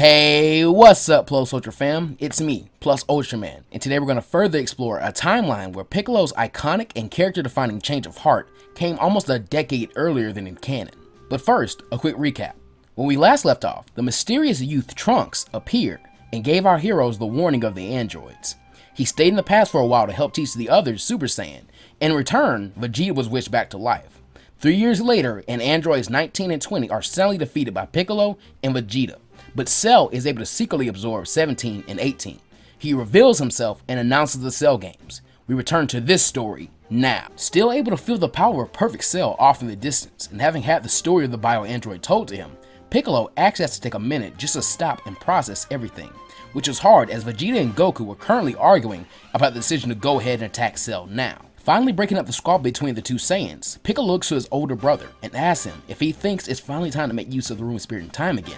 Hey, what's up, Plus Ultra fam? It's me, Plus Ultraman, and today we're going to further explore a timeline where Piccolo's iconic and character-defining change of heart came almost a decade earlier than in canon. But first, a quick recap. When we last left off, the mysterious youth Trunks appeared and gave our heroes the warning of the androids. He stayed in the past for a while to help teach the others Super Saiyan. In return, Vegeta was wished back to life. 3 years later, and androids 19 and 20 are soundly defeated by Piccolo and Vegeta. But Cell is able to secretly absorb 17 and 18. He reveals himself and announces the Cell games. We return to this story now. Still able to feel the power of Perfect Cell off in the distance, and having had the story of the bio-android told to him, Piccolo actually has to take a minute just to stop and process everything, which is hard as Vegeta and Goku were currently arguing about the decision to go ahead and attack Cell now. Finally breaking up the squabble between the two Saiyans, Piccolo looks to his older brother and asks him if he thinks it's finally time to make use of the Room of Spirit and Time again.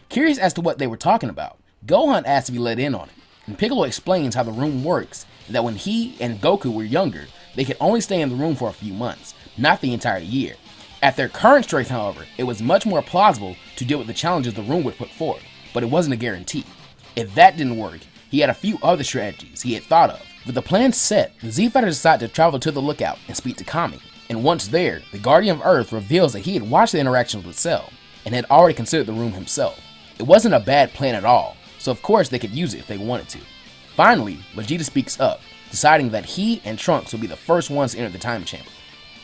Curious as to what they were talking about, Gohan asks to be let in on it, and Piccolo explains how the room works and that when he and Goku were younger, they could only stay in the room for a few months, not the entire year. At their current strength, however, it was much more plausible to deal with the challenges the room would put forth, but it wasn't a guarantee. If that didn't work, he had a few other strategies he had thought of. With the plan set, the Z-Fighter decided to travel to the lookout and speak to Kami, and once there, the Guardian of Earth reveals that he had watched the interactions with Cell, and had already considered the room himself. It wasn't a bad plan at all, so of course they could use it if they wanted to. Finally, Vegeta speaks up, deciding that he and Trunks will be the first ones to enter the time chamber.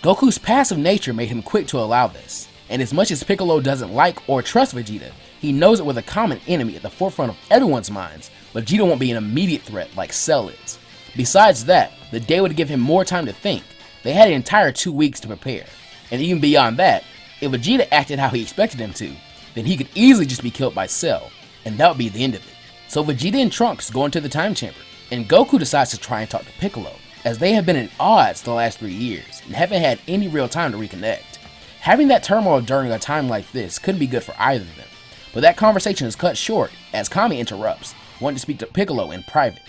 Goku's passive nature made him quick to allow this, and as much as Piccolo doesn't like or trust Vegeta, he knows that with a common enemy at the forefront of everyone's minds, Vegeta won't be an immediate threat like Cell is. Besides that, the day would give him more time to think. They had an entire 2 weeks to prepare, and even beyond that, if Vegeta acted how he expected him to, then he could easily just be killed by Cell, and that would be the end of it. So Vegeta and Trunks go into the time chamber, and Goku decides to try and talk to Piccolo, as they have been at odds the last 3 years, and haven't had any real time to reconnect. Having that turmoil during a time like this couldn't be good for either of them, but that conversation is cut short as Kami interrupts, wanting to speak to Piccolo in private.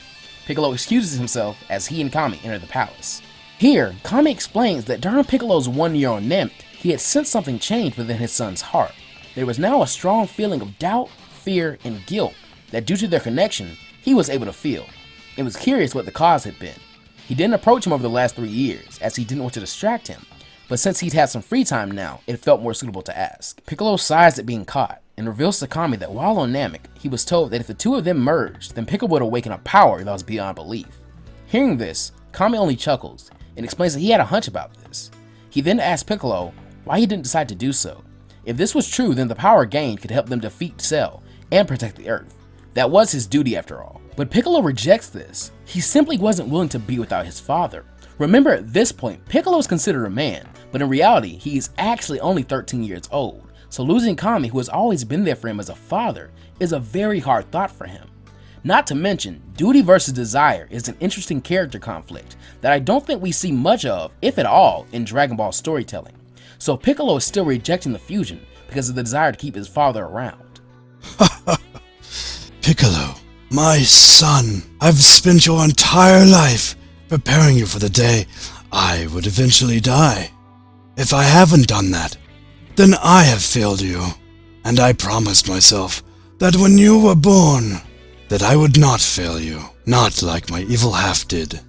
Piccolo excuses himself as he and Kami enter the palace. Here, Kami explains that during Piccolo's 1 year on Namek, he had sensed something change within his son's heart. There was now a strong feeling of doubt, fear, and guilt that due to their connection, he was able to feel. It was curious what the cause had been. He didn't approach him over the last 3 years, as he didn't want to distract him, but since he'd had some free time now, it felt more suitable to ask. Piccolo sighs at being caught, and reveals to Kami that while on Namek, he was told that if the two of them merged, then Piccolo would awaken a power that was beyond belief. Hearing this, Kami only chuckles, and explains that he had a hunch about this. He then asks Piccolo why he didn't decide to do so. If this was true, then the power gained could help them defeat Cell and protect the Earth. That was his duty after all. But Piccolo rejects this. He simply wasn't willing to be without his father. Remember, at this point, Piccolo is considered a man, but in reality, he is actually only 13 years old. So losing Kami, who has always been there for him as a father, is a very hard thought for him. Not to mention, duty versus desire is an interesting character conflict that I don't think we see much of, if at all, in Dragon Ball storytelling. So Piccolo is still rejecting the fusion because of the desire to keep his father around. Piccolo, my son, I've spent your entire life preparing you for the day I would eventually die. If I haven't done that, then I have failed you, and I promised myself that when you were born, that I would not fail you, not like my evil half did.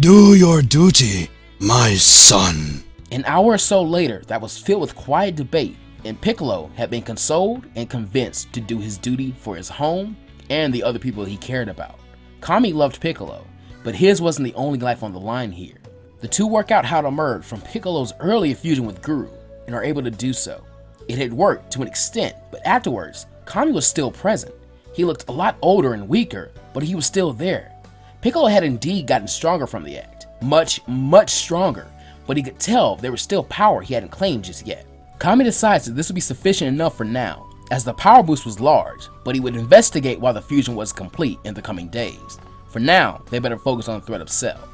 Do your duty, my son. An hour or so later, that was filled with quiet debate, and Piccolo had been consoled and convinced to do his duty for his home and the other people he cared about. Kami loved Piccolo, but his wasn't the only life on the line here. The two work out how to merge from Piccolo's earlier fusion with Guru, and are able to do so. It had worked to an extent, but afterwards, Kami was still present. He looked a lot older and weaker, but he was still there. Piccolo had indeed gotten stronger from the act. Much, much stronger, but he could tell there was still power he hadn't claimed just yet. Kami decides that this would be sufficient enough for now, as the power boost was large, but he would investigate while the fusion was complete in the coming days. For now, they better focus on the threat of Cell.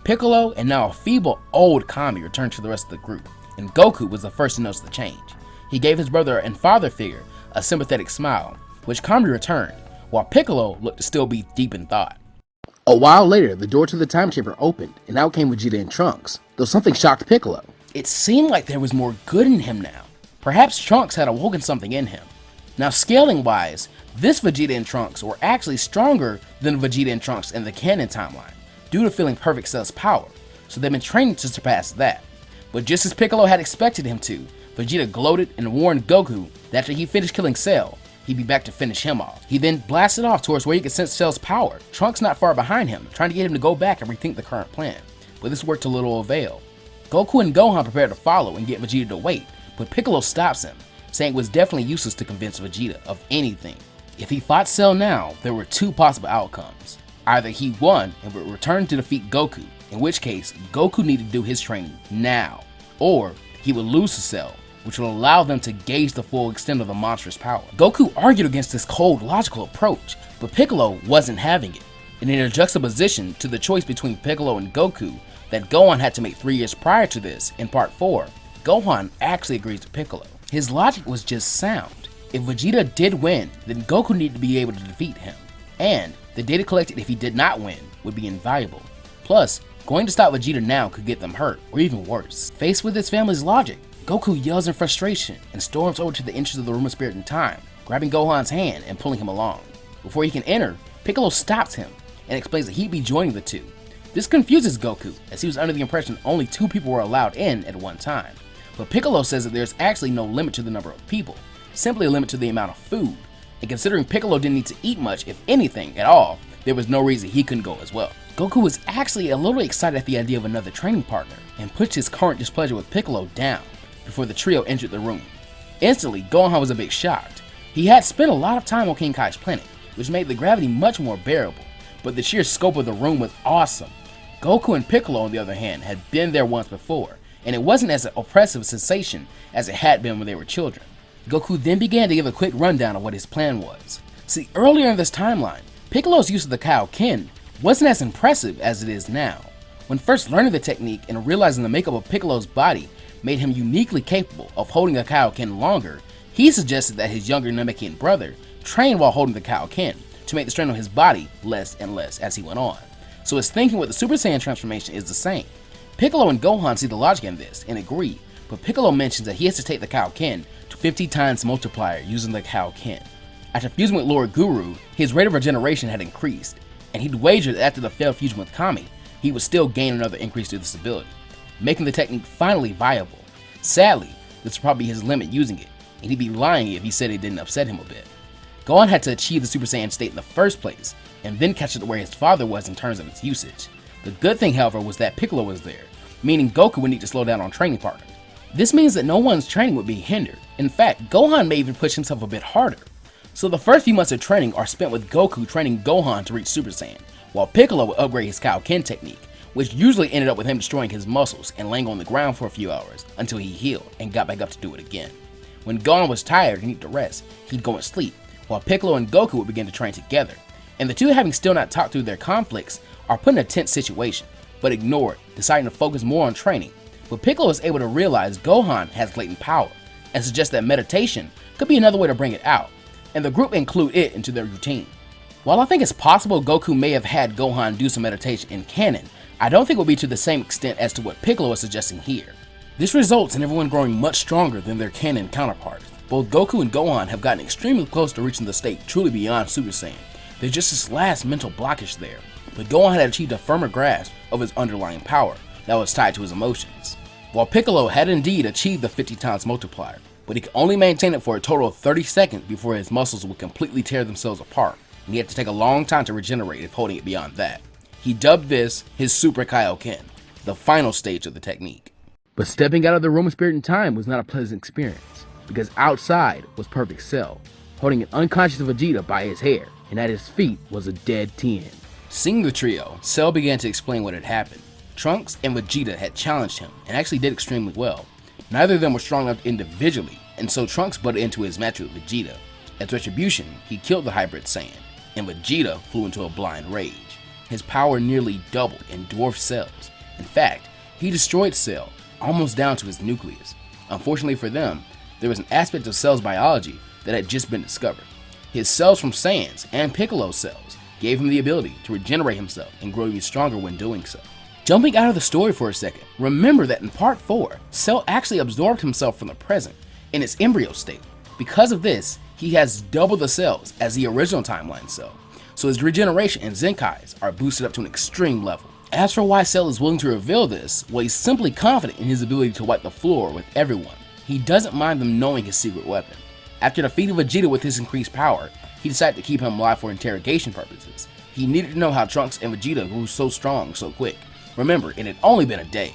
Piccolo and now a feeble old Kami returned to the rest of the group, and Goku was the first to notice the change. He gave his brother and father figure a sympathetic smile, which Kami returned, while Piccolo looked to still be deep in thought. A while later, the door to the time chamber opened, and out came Vegeta and Trunks, though something shocked Piccolo. It seemed like there was more good in him now. Perhaps Trunks had awoken something in him. Now, scaling-wise, This Vegeta and Trunks were actually stronger than Vegeta and Trunks in the canon timeline, due to feeling Perfect Cell's power, so they've been training to surpass that. But just as Piccolo had expected him to, Vegeta gloated and warned Goku that after he finished killing Cell, he'd be back to finish him off. He then blasted off towards where he could sense Cell's power, Trunks not far behind him, trying to get him to go back and rethink the current plan. But this worked to little avail. Goku and Gohan prepared to follow and get Vegeta to wait, but Piccolo stops him, saying it was definitely useless to convince Vegeta of anything. If he fought Cell now, there were two possible outcomes. Either he won and would return to defeat Goku, in which case Goku needed to do his training now, or he would lose to Cell, which will allow them to gauge the full extent of the monster's power. Goku argued against this cold, logical approach, but Piccolo wasn't having it. And in a juxtaposition to the choice between Piccolo and Goku that Gohan had to make 3 years prior to this in Part 4, Gohan actually agrees with Piccolo. His logic was just sound. If Vegeta did win, then Goku needed to be able to defeat him, and the data collected if he did not win would be invaluable. Plus, going to stop Vegeta now could get them hurt, or even worse. Faced with his family's logic, Goku yells in frustration and storms over to the entrance of the Room of Spirit and Time, grabbing Gohan's hand and pulling him along. Before he can enter, Piccolo stops him and explains that he'd be joining the two. This confuses Goku, as he was under the impression only 2 people were allowed in at one time. But Piccolo says that there's actually no limit to the number of people, simply a limit to the amount of food, and considering Piccolo didn't need to eat much, if anything at all, there was no reason he couldn't go as well. Goku was actually a little excited at the idea of another training partner, and pushed his current displeasure with Piccolo down before the trio entered the room. Instantly, Gohan was a bit shocked. He had spent a lot of time on King Kai's planet, which made the gravity much more bearable, but the sheer scope of the room was awesome. Goku and Piccolo, on the other hand, had been there once before, and it wasn't as an oppressive sensation as it had been when they were children. Goku then began to give a quick rundown of what his plan was. See, earlier in this timeline, Piccolo's use of the Kaioken wasn't as impressive as it is now. When first learning the technique and realizing the makeup of Piccolo's body made him uniquely capable of holding a Kaioken longer, he suggested that his younger Namekian brother train while holding the Kaioken to make the strain on his body less and less as he went on. So his thinking with the Super Saiyan transformation is the same. Piccolo and Gohan see the logic in this and agree, but Piccolo mentions that he has to take the Kaioken to 50 times multiplier using the Kaioken. After fusing with Lord Guru, his rate of regeneration had increased, and he'd wagered that after the failed fusion with Kami, he would still gain another increase to this ability, making the technique finally viable. Sadly, this would probably be his limit using it, and he'd be lying if he said it didn't upset him a bit. Gohan had to achieve the Super Saiyan state in the first place, and then catch it to where his father was in terms of its usage. The good thing, however, was that Piccolo was there, meaning Goku would need to slow down on training partners. This means that no one's training would be hindered. In fact, Gohan may even push himself a bit harder. So the first few months of training are spent with Goku training Gohan to reach Super Saiyan, while Piccolo would upgrade his Kaioken technique, which usually ended up with him destroying his muscles and laying on the ground for a few hours until he healed and got back up to do it again. When Gohan was tired and needed to rest, he'd go and sleep, while Piccolo and Goku would begin to train together, and the two, having still not talked through their conflicts, are put in a tense situation, but ignore it, deciding to focus more on training. But Piccolo is able to realize Gohan has latent power, and suggests that meditation could be another way to bring it out, and the group include it into their routine. While I think it's possible Goku may have had Gohan do some meditation in canon, I don't think it will be to the same extent as to what Piccolo is suggesting here. This results in everyone growing much stronger than their canon counterparts. Both Goku and Gohan have gotten extremely close to reaching the state truly beyond Super Saiyan. There's just this last mental blockage there, but Gohan had achieved a firmer grasp of his underlying power that was tied to his emotions, while Piccolo had indeed achieved the 50 times multiplier, but he could only maintain it for a total of 30 seconds before his muscles would completely tear themselves apart, and he had to take a long time to regenerate if holding it beyond that. He dubbed this his Super Kaioken, the final stage of the technique. But stepping out of the Room of Spirit and Time was not a pleasant experience, because outside was Perfect Cell, holding an unconscious Vegeta by his hair, and at his feet was a dead Tien. Seeing the trio, Cell began to explain what had happened. Trunks and Vegeta had challenged him, and actually did extremely well. Neither of them were strong enough individually, and so Trunks butted into his match with Vegeta. As retribution, he killed the hybrid Saiyan, and Vegeta flew into a blind rage. His power nearly doubled and dwarfed Cell's. In fact, he destroyed Cell, almost down to his nucleus. Unfortunately for them, there was an aspect of Cell's biology that had just been discovered. His cells from Saiyans and Piccolo cells gave him the ability to regenerate himself and grow even stronger when doing so. Jumping out of the story for a second, remember that in Part 4, Cell actually absorbed himself from the present in its embryo state. Because of this, he he has double the cells as the original timeline Cell, so his regeneration and Zenkais are boosted up to an extreme level. As for why Cell is willing to reveal this, well, he's simply confident in his ability to wipe the floor with everyone. He doesn't mind them knowing his secret weapon. After defeating Vegeta with his increased power, he decided to keep him alive for interrogation purposes. He needed to know how Trunks and Vegeta grew so strong so quick. Remember, it had only been a day.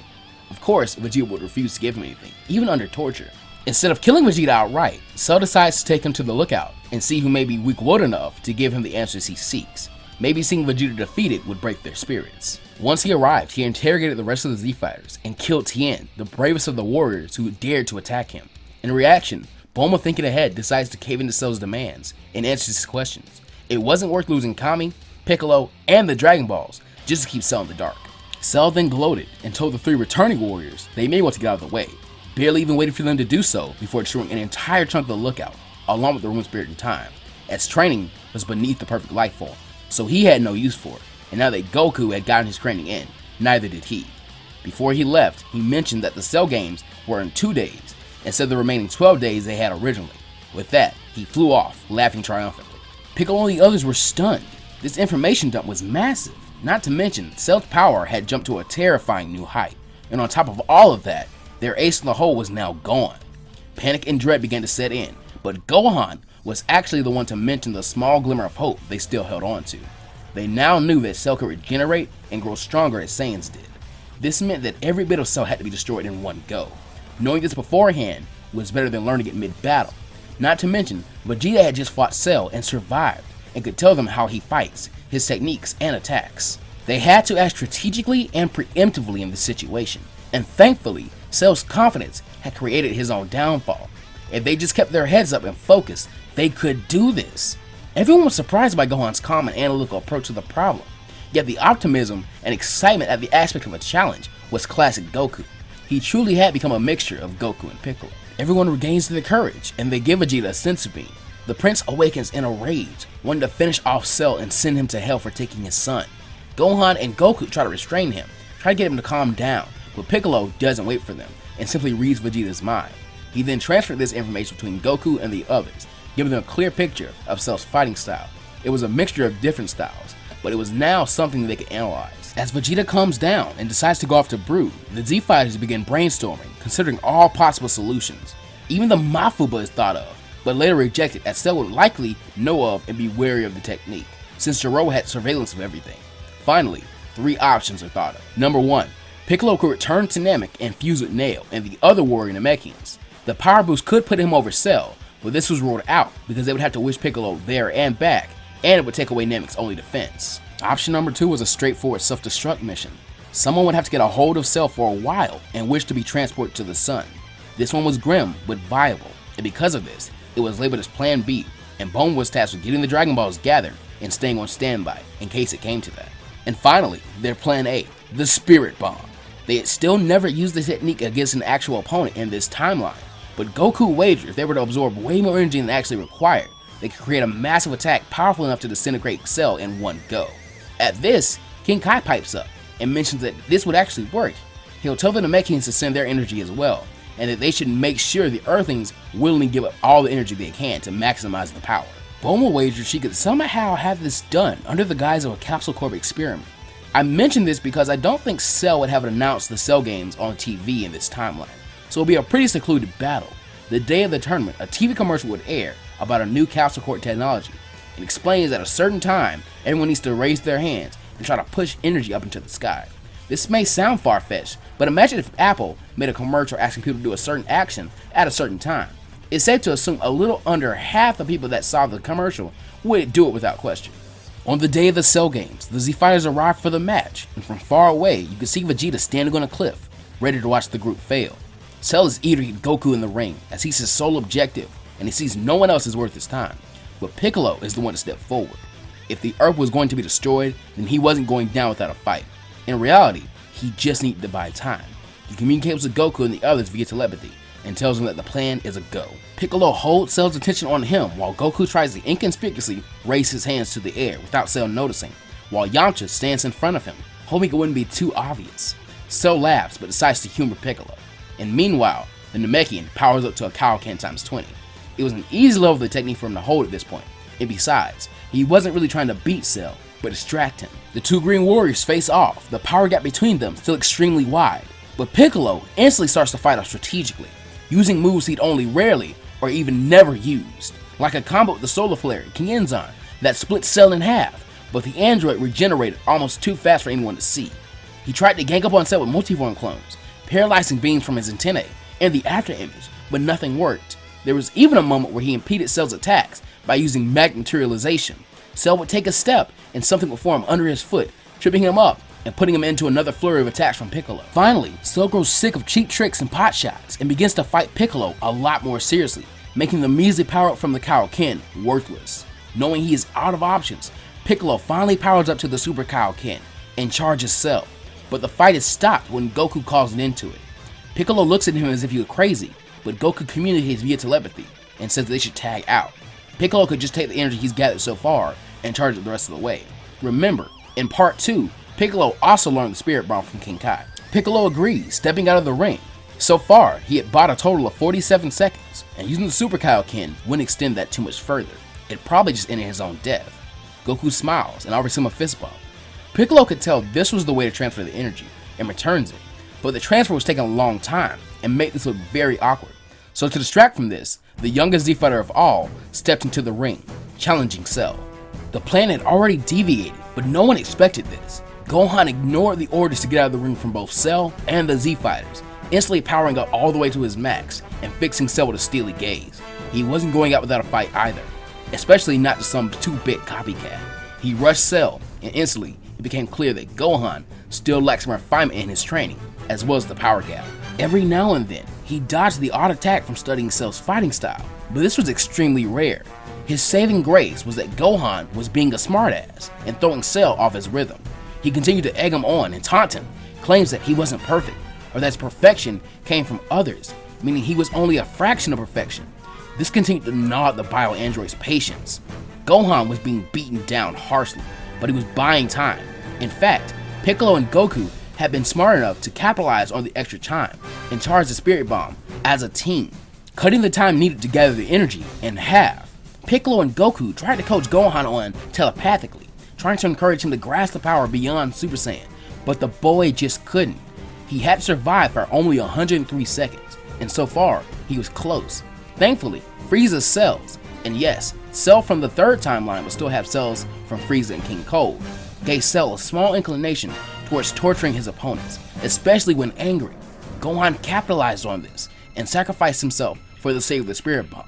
Of course, Vegeta would refuse to give him anything, even under torture. Instead of killing Vegeta outright, Cell decides to take him to the lookout and see who may be weak-willed enough to give him the answers he seeks. Maybe seeing Vegeta defeated would break their spirits. Once he arrived, he interrogated the rest of the Z-Fighters and killed Tien, the bravest of the warriors who dared to attack him. In reaction, Bulma, thinking ahead, decides to cave into Cell's demands and answers his questions. It wasn't worth losing Kami, Piccolo, and the Dragon Balls just to keep Cell in the dark. Cell then gloated and told the 3 returning warriors they may want to get out of the way, barely even waited for them to do so before destroying an entire chunk of the lookout, along with the Room Spirit in time, as training was beneath the perfect life form, so he had no use for it, and now that Goku had gotten his training in, neither did he. Before he left, he mentioned that the Cell games were in 2 days, instead of the remaining 12 days they had originally. With that, he flew off, laughing triumphantly. Piccolo and the others were stunned. This information dump was massive. Not to mention, Cell's power had jumped to a terrifying new height, and on top of all of that, their ace in the hole was now gone. Panic and dread began to set in, but Gohan was actually the one to mention the small glimmer of hope they still held on to. They now knew that Cell could regenerate and grow stronger as Saiyans did. This meant that every bit of Cell had to be destroyed in one go. Knowing this beforehand was better than learning it mid-battle. Not to mention, Vegeta had just fought Cell and survived, and could tell them how he fights, his techniques and attacks. They had to act strategically and preemptively in this situation, and thankfully, Cell's confidence had created his own downfall. If they just kept their heads up and focused, they could do this. Everyone was surprised by Gohan's calm and analytical approach to the problem, yet the optimism and excitement at the aspect of a challenge was classic Goku. He truly had become a mixture of Goku and Piccolo. Everyone regains their courage, and they give Vegeta a senzu bean. The prince awakens in a rage, wanting to finish off Cell and send him to hell for taking his son. Gohan and Goku try to restrain him, try to get him to calm down, but Piccolo doesn't wait for them, and simply reads Vegeta's mind. He then transferred this information between Goku and the others, giving them a clear picture of Cell's fighting style. It was a mixture of different styles, but it was now something they could analyze. As Vegeta calms down and decides to go off to Brood, the Z-Fighters begin brainstorming, considering all possible solutions. Even the Mafuba is thought of, but later rejected as Cell would likely know of and be wary of the technique, since Jredd had surveillance of everything. Finally, 3 options are thought of. Number 1, Piccolo could return to Namek and fuse with Nail and the other warrior Namekians. The power boost could put him over Cell, but this was ruled out because they would have to wish Piccolo there and back, and it would take away Namek's only defense. Option number 2 was a straightforward self-destruct mission. Someone would have to get a hold of Cell for a while and wish to be transported to the sun. This one was grim, but viable, and because of this, it was labeled as Plan B, and Bone was tasked with getting the Dragon Balls gathered and staying on standby in case it came to that. And finally, their Plan A, the Spirit Bomb. They had still never used the technique against an actual opponent in this timeline, but Goku wagered if they were to absorb way more energy than actually required, they could create a massive attack powerful enough to disintegrate Cell in one go. At this, King Kai pipes up and mentions that this would actually work. He'll tell the Namekians to send their energy as well, and that they should make sure the Earthlings willingly give up all the energy they can to maximize the power. Bulma wagered she could somehow have this done under the guise of a Capsule Corp experiment. I mention this because I don't think Cell would have announced the Cell games on TV in this timeline, so it'll be a pretty secluded battle. The day of the tournament, a TV commercial would air about a new Capsule Corp technology, and explains at a certain time everyone needs to raise their hands and try to push energy up into the sky. This may sound far-fetched, but imagine if Apple made a commercial asking people to do a certain action at a certain time. It's safe to assume a little under half the people that saw the commercial would do it without question. On the day of the Cell games, the Z-Fighters arrived for the match, and from far away you can see Vegeta standing on a cliff, ready to watch the group fail. Cell is eager to get Goku in the ring, as he's his sole objective, and he sees no one else is worth his time. But Piccolo is the one to step forward. If the Earth was going to be destroyed, then he wasn't going down without a fight. In reality, he just needed to buy time. He communicates with Goku and the others via telepathy, and tells them that the plan is a go. Piccolo holds Cell's attention on him while Goku tries to inconspicuously raise his hands to the air without Cell noticing, while Yamcha stands in front of him, hoping it wouldn't be too obvious. Cell laughs but decides to humor Piccolo, and meanwhile, the Namekian powers up to a Kaioken times 20. It was an easy level of the technique for him to hold at this point, and besides, he wasn't really trying to beat Cell, but distract him. The two Green Warriors face off, the power gap between them still extremely wide, but Piccolo instantly starts to fight off strategically, using moves he'd only rarely or even never used, like a combo with the Solar Flare Kienzan that split Cell in half, but the android regenerated almost too fast for anyone to see. He tried to gang up on Cell with multiform clones, paralyzing beams from his antennae and the after image, but nothing worked. There was even a moment where he impeded Cell's attacks by using magnet materialization. Cell would take a step and something would form under his foot, tripping him up and putting him into another flurry of attacks from Piccolo. Finally, Cell grows sick of cheap tricks and pot shots and begins to fight Piccolo a lot more seriously, making the measly power up from the Kaioken worthless. Knowing he is out of options, Piccolo finally powers up to the Super Kaioken and charges Cell, but the fight is stopped when Goku calls an end to it. Piccolo looks at him as if he was crazy, but Goku communicates via telepathy and says they should tag out. Piccolo could just take the energy he's gathered so far and charge it the rest of the way. Remember, in part 2, Piccolo also learned the Spirit Bomb from King Kai. Piccolo agrees, stepping out of the ring. So far, he had bought a total of 47 seconds, and using the Super Kaioken wouldn't extend that too much further. It'd probably just end in his own death. Goku smiles and offers him a fist bump. Piccolo could tell this was the way to transfer the energy, and returns it, but the transfer was taking a long time, and made this look very awkward. So to distract from this, the youngest Z fighter of all stepped into the ring, challenging Cell. The plan had already deviated, but no one expected this. Gohan ignored the orders to get out of the ring from both Cell and the Z fighters, instantly powering up all the way to his max and fixing Cell with a steely gaze. He wasn't going out without a fight either, especially not to some 2-bit copycat. He rushed Cell, and instantly it became clear that Gohan still lacks some refinement in his training, as well as the power gap. Every now and then, he dodged the odd attack from studying Cell's fighting style, but this was extremely rare. His saving grace was that Gohan was being a smartass and throwing Cell off his rhythm. He continued to egg him on and taunt him, claims that he wasn't perfect, or that his perfection came from others, meaning he was only a fraction of perfection. This continued to gnaw at the bio-android's patience. Gohan was being beaten down harshly, but he was buying time. In fact, Piccolo and Goku had been smart enough to capitalize on the extra time and charge the Spirit Bomb as a team, cutting the time needed to gather the energy in half. Piccolo and Goku tried to coach Gohan on telepathically, trying to encourage him to grasp the power beyond Super Saiyan, but the boy just couldn't. He had to survive for only 103 seconds, and so far, he was close. Thankfully, Frieza's cells, and yes, Cell from the third timeline would still have cells from Frieza and King Cold, gave Cell a small inclination towards torturing his opponents, especially when angry. Gohan capitalized on this and sacrificed himself for the sake of the Spirit Bomb.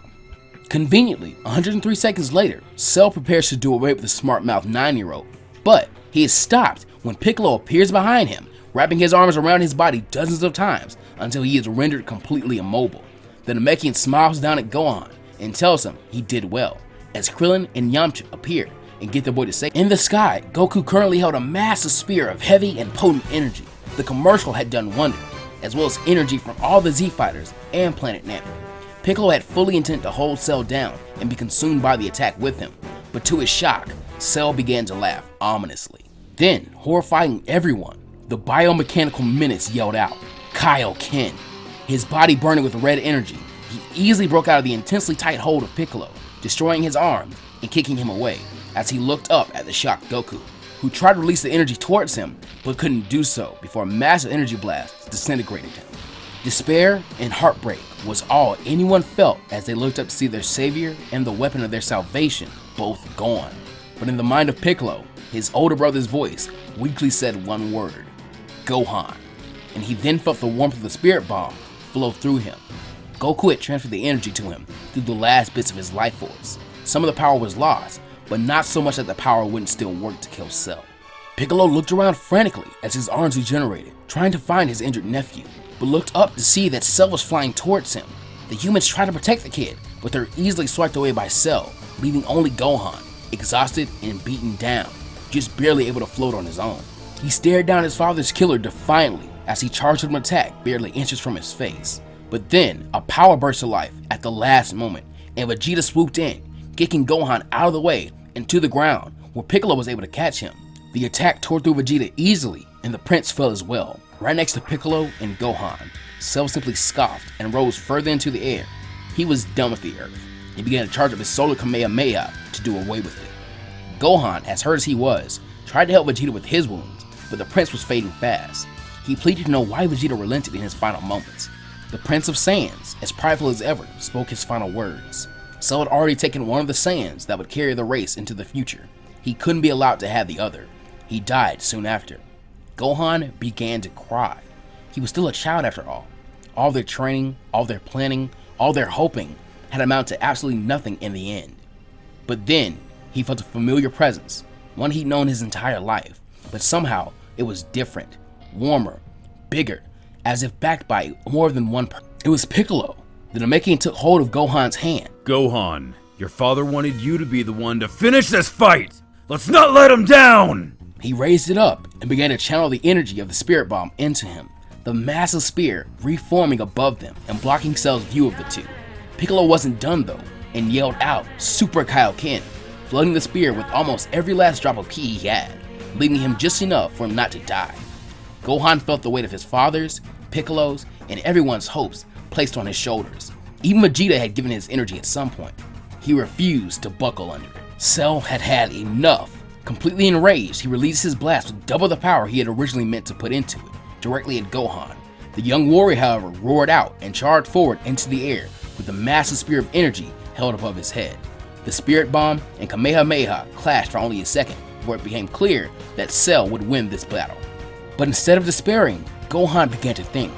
Conveniently, 103 seconds later, Cell prepares to do away with the smart-mouthed 9-year-old, but he is stopped when Piccolo appears behind him, wrapping his arms around his body dozens of times until he is rendered completely immobile. The Namekian smiles down at Gohan and tells him he did well, as Krillin and Yamcha appear and get the boy to safety. In the sky, Goku currently held a massive spear of heavy and potent energy. The commercial had done wonders, as well as energy from all the Z fighters and Planet Namek. Piccolo had fully intended to hold Cell down and be consumed by the attack with him, but to his shock, Cell began to laugh ominously. Then, horrifying everyone, the biomechanical menace yelled out, Kaioken. His body burning with red energy, he easily broke out of the intensely tight hold of Piccolo, destroying his arms and kicking him away as he looked up at the shocked Goku, who tried to release the energy towards him but couldn't do so before a massive energy blast disintegrated him. Despair and heartbreak was all anyone felt as they looked up to see their savior and the weapon of their salvation both gone. But in the mind of Piccolo, his older brother's voice weakly said one word, Gohan, and he then felt the warmth of the Spirit Bomb flow through him. Goku had transferred the energy to him through the last bits of his life force. Some of the power was lost, but not so much that the power wouldn't still work to kill Cell. Piccolo looked around frantically as his arms regenerated, trying to find his injured nephew, but looked up to see that Cell was flying towards him. The humans tried to protect the kid, but they're easily swiped away by Cell, leaving only Gohan, exhausted and beaten down, just barely able to float on his own. He stared down his father's killer defiantly as he charged with an attack barely inches from his face. But then, a power burst to life at the last moment, and Vegeta swooped in, kicking Gohan out of the way and to the ground, where Piccolo was able to catch him. The attack tore through Vegeta easily, and the prince fell as well, right next to Piccolo and Gohan. Cell simply scoffed and rose further into the air. He was done with the earth. He began to charge up his solar Kamehameha to do away with it. Gohan, as hurt as he was, tried to help Vegeta with his wounds, but the prince was fading fast. He pleaded to know why Vegeta relented in his final moments. The Prince of Saiyans, as prideful as ever, spoke his final words. Cell had already taken one of the Saiyans that would carry the race into the future. He couldn't be allowed to have the other. He died soon after. Gohan began to cry. He was still a child after all. All their training, all their planning, all their hoping had amounted to absolutely nothing in the end. But then, he felt a familiar presence, one he'd known his entire life, but somehow it was different, warmer, bigger, as if backed by more than one person. It was Piccolo. The Namekian took hold of Gohan's hand. Gohan, your father wanted you to be the one to finish this fight! Let's not let him down! He raised it up and began to channel the energy of the Spirit Bomb into him, the massive spear reforming above them and blocking Cell's view of the two. Piccolo wasn't done though, and yelled out, Super Kaioken, flooding the spear with almost every last drop of ki he had, leaving him just enough for him not to die. Gohan felt the weight of his father's, Piccolo's, and everyone's hopes placed on his shoulders. Even Vegeta had given his energy at some point. He refused to buckle under it. Cell had had enough. Completely enraged, he released his blast with double the power he had originally meant to put into it, directly at Gohan. The young warrior, however, roared out and charged forward into the air with the massive spear of energy held above his head. The Spirit Bomb and Kamehameha clashed for only a second before it became clear that Cell would win this battle. But instead of despairing, Gohan began to think.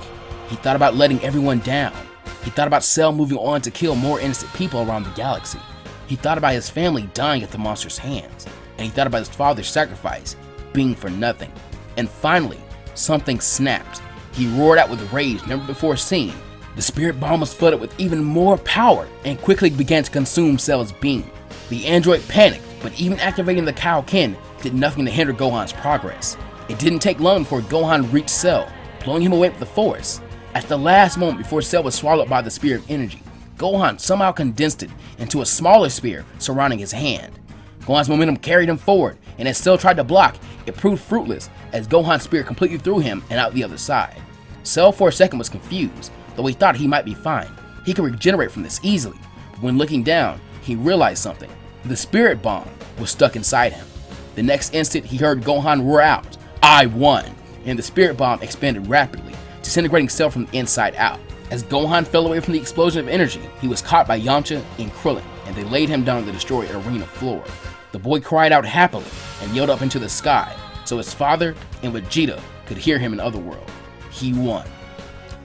He thought about letting everyone down. He thought about Cell moving on to kill more innocent people around the galaxy. He thought about his family dying at the monster's hands. And he thought about his father's sacrifice being for nothing. And finally, something snapped. He roared out with rage never before seen. The Spirit Bomb was flooded with even more power and quickly began to consume Cell's being. The android panicked, but even activating the Kaioken did nothing to hinder Gohan's progress. It didn't take long before Gohan reached Cell, blowing him away with the Force. At the last moment before Cell was swallowed by the Spear of Energy, Gohan somehow condensed it into a smaller spear surrounding his hand. Gohan's momentum carried him forward, and as Cell tried to block, it proved fruitless as Gohan's spear completely threw him and out the other side. Cell for a second was confused, though he thought he might be fine. He could regenerate from this easily, but when looking down, he realized something. The Spirit Bomb was stuck inside him. The next instant, he heard Gohan roar out, I won, and the Spirit Bomb expanded rapidly, disintegrating Cell from the inside out. As Gohan fell away from the explosion of energy, he was caught by Yamcha and Krillin, and they laid him down on the destroyed arena floor. The boy cried out happily and yelled up into the sky, so his father and Vegeta could hear him in Otherworld. He won.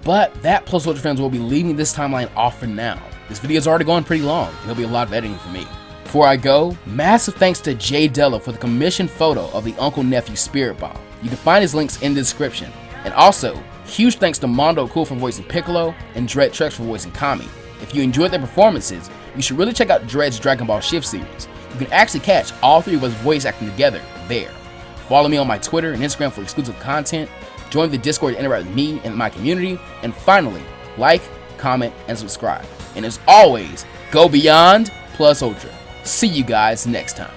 But that plus Ultra fans will be leaving this timeline off for now. This video's already gone pretty long, and there'll be a lot of editing for me. Before I go, massive thanks to Jdella for the commissioned photo of the uncle-nephew Spirit Bomb. You can find his links in the description. And also, huge thanks to Mondo Cool for voicing Piccolo and Jredd Trex for voicing Kami. If you enjoyed their performances, you should really check out Dredd's Dragon Ball Shift series. You can actually catch all three of us voice acting together there. Follow me on my Twitter and Instagram for exclusive content, join the Discord to interact with me and my community, and finally, like, comment, and subscribe. And as always, go beyond plus ultra. See you guys next time.